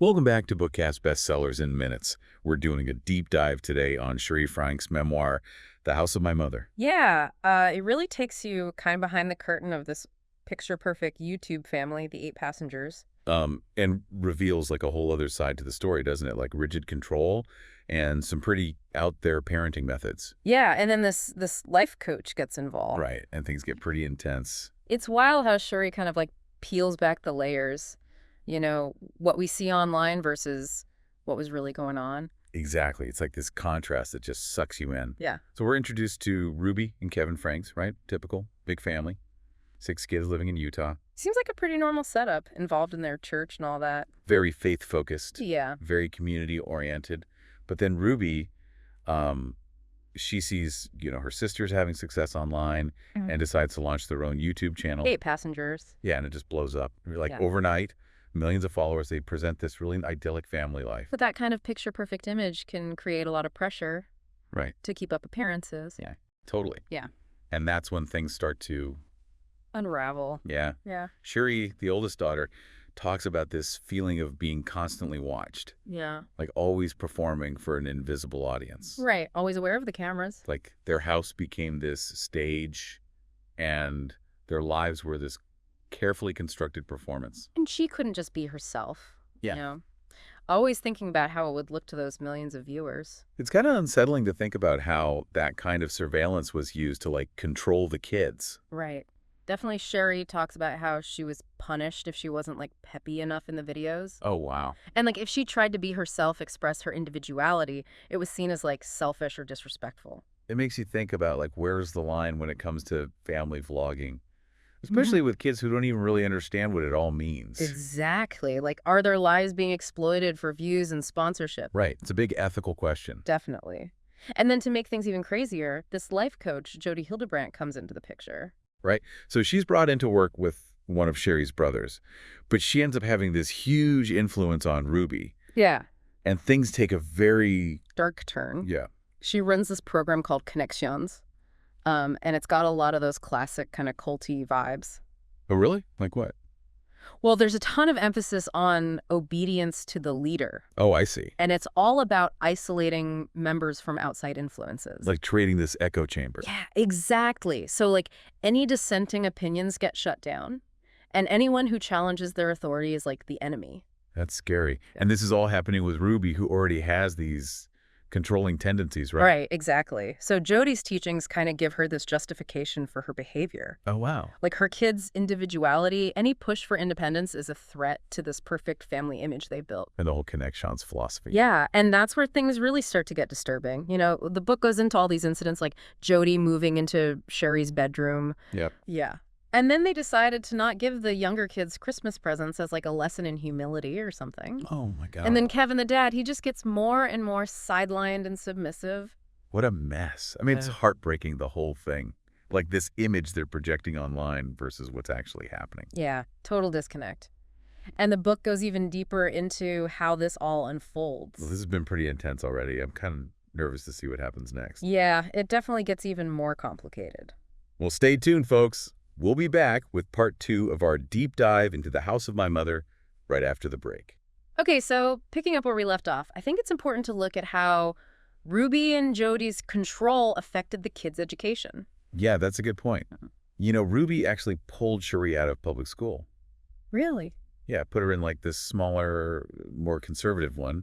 Welcome back to Bookkast Bestsellers in Minutes. We're doing a deep dive today on Shari Franke's memoir, The House of My Mother. Yeah, it really takes you kind of behind the curtain of this picture-perfect YouTube family, the 8 passengers. And reveals like a whole other side to the story, doesn't it? Like rigid control and some pretty out there parenting methods. Yeah, and then this life coach gets involved. Right, and things get pretty intense. It's wild how Shuri kind of like peels back the layers, what we see online versus what was really going on. Exactly. It's like this contrast that just sucks you in. Yeah. So we're introduced to Ruby and Kevin Franks, right? Typical, big family, 6 kids living in Utah. Seems like a pretty normal setup, involved in their church and all that. Very faith-focused. Yeah. Very community-oriented. But then Ruby, she sees, her sisters having success online and decides to launch their own YouTube channel. 8 passengers. Yeah, and it just blows up. Like Yeah. overnight, millions of followers. They present this really idyllic family life. But that kind of picture-perfect image can create a lot of pressure Right. to keep up appearances. Yeah, totally. Yeah. And that's when things start to, Unravel. yeah. Yeah. Shari, the oldest daughter, talks about this feeling of being constantly watched, Yeah. like always performing for an invisible audience. Right. Always aware of the cameras. Like their house became this stage and their lives were this carefully constructed performance. And she couldn't just be herself. Yeah. Always thinking about how it would look to those millions of viewers. It's kind of unsettling to think about how that kind of surveillance was used to like control the kids. Right. Definitely Shari talks about how she was punished if she wasn't like peppy enough in the videos. Oh, wow. And like if she tried to be herself, express her individuality, it was seen as like selfish or disrespectful. It makes you think about like where's the line when it comes to family vlogging, especially with kids who don't even really understand what it all means. Exactly. Like, are their lives being exploited for views and sponsorship? Right. It's a big ethical question. Definitely. And then to make things even crazier, this life coach, Jodi Hildebrandt, comes into the picture. Right. So she's brought into work with one of Shari's brothers, but she ends up having this huge influence on Ruby. Yeah. And things take a very... Dark turn. Yeah. She runs this program called ConneXions, and it's got a lot of those classic kind of culty vibes. Oh, really? Like what? Well, there's a ton of emphasis on obedience to the leader. Oh, I see. And it's all about isolating members from outside influences. Like creating this echo chamber. Yeah, exactly. So like any dissenting opinions get shut down, and anyone who challenges their authority is like the enemy. That's scary. And this is all happening with Ruby, who already has these controlling tendencies, right? Right, exactly. So Jodi's teachings kind of give her this justification for her behavior. Oh, wow. Like her kids' individuality, any push for independence is a threat to this perfect family image they built. And the whole ConneXions philosophy. Yeah, and that's where things really start to get disturbing. The book goes into all these incidents like Jodi moving into Shari's bedroom. Yep. Yeah. And then they decided to not give the younger kids Christmas presents as like a lesson in humility or something. Oh, my God. And then Kevin, the dad, he just gets more and more sidelined and submissive. What a mess. I mean, it's heartbreaking, the whole thing. Like this image they're projecting online versus what's actually happening. Yeah, total disconnect. And the book goes even deeper into how this all unfolds. Well, this has been pretty intense already. I'm kind of nervous to see what happens next. Yeah, it definitely gets even more complicated. Well, stay tuned, folks. We'll be back with part 2 of our deep dive into the house of my mother right after the break. Okay, so picking up where we left off, I think it's important to look at how Ruby and Jodi's control affected the kids' education. Yeah, that's a good point. Ruby actually pulled Shari out of public school. Really? Yeah, put her in like this smaller, more conservative one.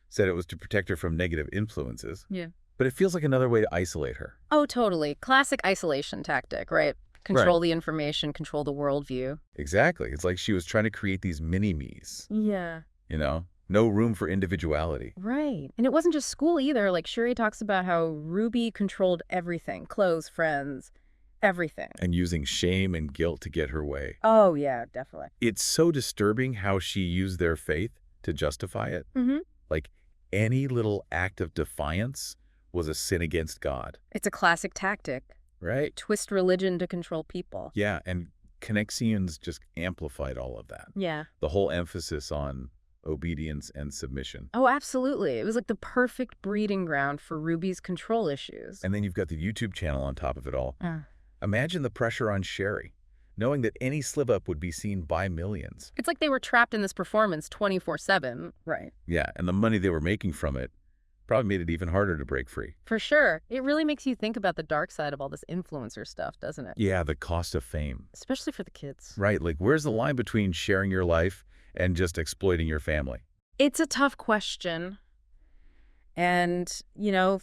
Said it was to protect her from negative influences. Yeah. But it feels like another way to isolate her. Oh, totally. Classic isolation tactic, right? Control the information, control the worldview. Exactly. It's like she was trying to create these mini-me's. Yeah. No room for individuality. Right. And it wasn't just school either. Like Shari talks about how Ruby controlled everything, clothes, friends, everything. And using shame and guilt to get her way. Oh, yeah, definitely. It's so disturbing how she used their faith to justify it. Mm-hmm. Like any little act of defiance was a sin against God. It's a classic tactic. Right? Twist religion to control people. Yeah, and ConneXions just amplified all of that. Yeah. The whole emphasis on obedience and submission. Oh, absolutely. It was like the perfect breeding ground for Ruby's control issues. And then you've got the YouTube channel on top of it all. Imagine the pressure on Shari. knowing that any slip-up would be seen by millions. It's like they were trapped in this performance 24/7. Right. Yeah, and the money they were making from it probably made it even harder to break free. For sure. It really makes you think about the dark side of all this influencer stuff, doesn't it? Yeah, the cost of fame. Especially for the kids. Right, like where's the line between sharing your life and just exploiting your family? It's a tough question. And,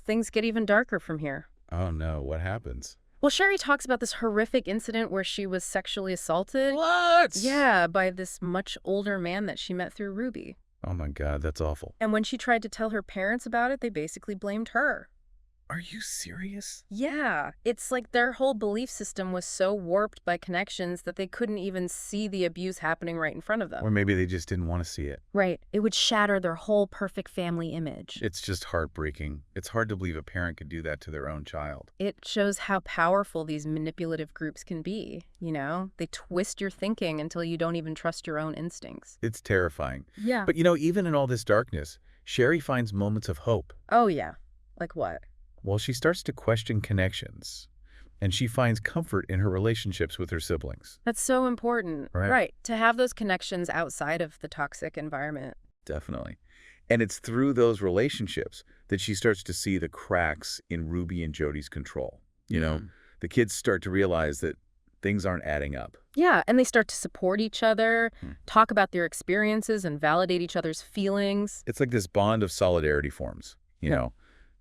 things get even darker from here. Oh no, what happens? Well, Shari talks about this horrific incident where she was sexually assaulted. What? Yeah, by this much older man that she met through Ruby. Oh my God, that's awful. And when she tried to tell her parents about it, they basically blamed her. Are you serious? Yeah, it's like their whole belief system was so warped by ConneXions that they couldn't even see the abuse happening right in front of them. Or maybe they just didn't want to see it. Right. It would shatter their whole perfect family image. It's just heartbreaking. It's hard to believe a parent could do that to their own child. It shows how powerful these manipulative groups can be, They twist your thinking until you don't even trust your own instincts. It's terrifying. Yeah. But even in all this darkness, Shari finds moments of hope. Oh, yeah. Like what? Well, she starts to question ConneXions, and she finds comfort in her relationships with her siblings. That's so important. Right. To have those connections outside of the toxic environment. Definitely. And it's through those relationships that she starts to see the cracks in Ruby and Jodi's control. The kids start to realize that things aren't adding up. Yeah, and they start to support each other, talk about their experiences, and validate each other's feelings. It's like this bond of solidarity forms,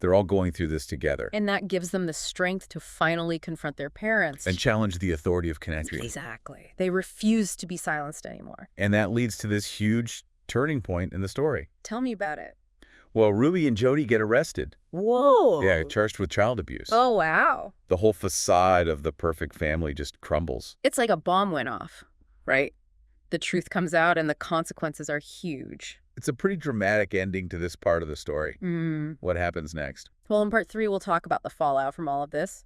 They're all going through this together. And that gives them the strength to finally confront their parents. And challenge the authority of ConneXions. Exactly. They refuse to be silenced anymore. And that leads to this huge turning point in the story. Tell me about it. Well, Ruby and Jodi get arrested. Whoa. Yeah, charged with child abuse. Oh, wow. The whole facade of the perfect family just crumbles. It's like a bomb went off, right? The truth comes out and the consequences are huge. It's a pretty dramatic ending to this part of the story. What happens next? Well, in part 3, we'll talk about the fallout from all of this,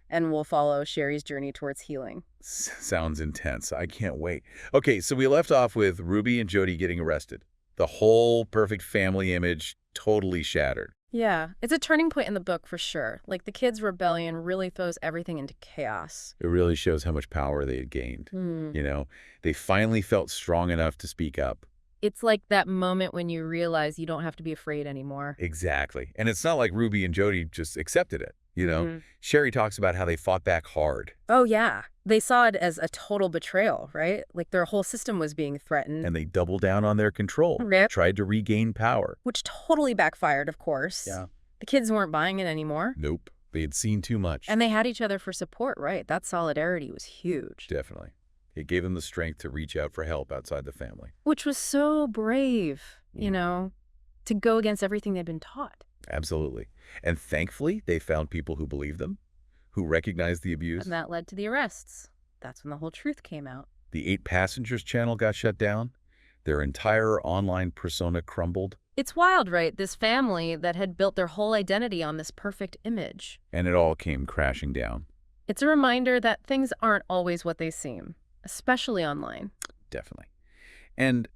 and we'll follow Shari's journey towards healing. Sounds intense. I can't wait. Okay, so we left off with Ruby and Jodi getting arrested. The whole perfect family image totally shattered. Yeah, it's a turning point in the book for sure. Like, the kids' rebellion really throws everything into chaos. It really shows how much power they had gained. They finally felt strong enough to speak up. It's like that moment when you realize you don't have to be afraid anymore. Exactly. And it's not like Ruby and Jodi just accepted it, Shari talks about how they fought back hard. Oh, yeah. They saw it as a total betrayal, right? Like their whole system was being threatened. And they doubled down on their control, tried to regain power. Which totally backfired, of course. Yeah. The kids weren't buying it anymore. Nope. They had seen too much. And they had each other for support, right? That solidarity was huge. Definitely. It gave them the strength to reach out for help outside the family. Which was so brave, to go against everything they'd been taught. Absolutely. And thankfully, they found people who believed them, who recognized the abuse. And that led to the arrests. That's when the whole truth came out. The 8 Passengers channel got shut down. Their entire online persona crumbled. It's wild, right? This family that had built their whole identity on this perfect image. And it all came crashing down. It's a reminder that things aren't always what they seem, especially online. Definitely. And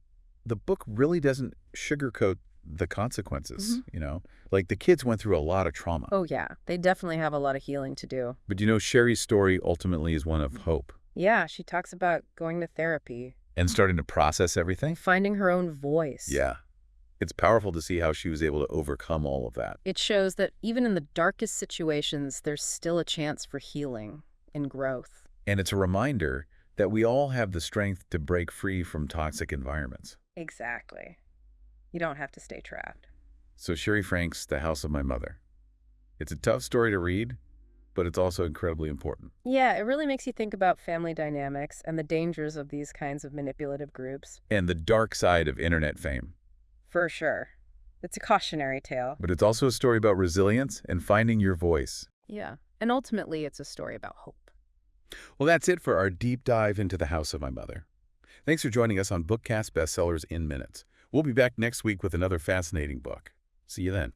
the book really doesn't sugarcoat the consequences, Like the kids went through a lot of trauma. Oh, yeah. They definitely have a lot of healing to do. But Shari's story ultimately is one of hope. Yeah, she talks about going to therapy. And starting to process everything. Finding her own voice. Yeah. It's powerful to see how she was able to overcome all of that. It shows that even in the darkest situations, there's still a chance for healing and growth. And it's a reminder that we all have the strength to break free from toxic environments. Exactly. You don't have to stay trapped. So Shari Franke's The House of My Mother. It's a tough story to read, but it's also incredibly important. Yeah, it really makes you think about family dynamics and the dangers of these kinds of manipulative groups. And the dark side of internet fame. For sure. It's a cautionary tale. But it's also a story about resilience and finding your voice. Yeah, and ultimately it's a story about hope. Well, that's it for our deep dive into The House of My Mother. Thanks for joining us on Bookkast Bestsellers in Minutes. We'll be back next week with another fascinating book. See you then.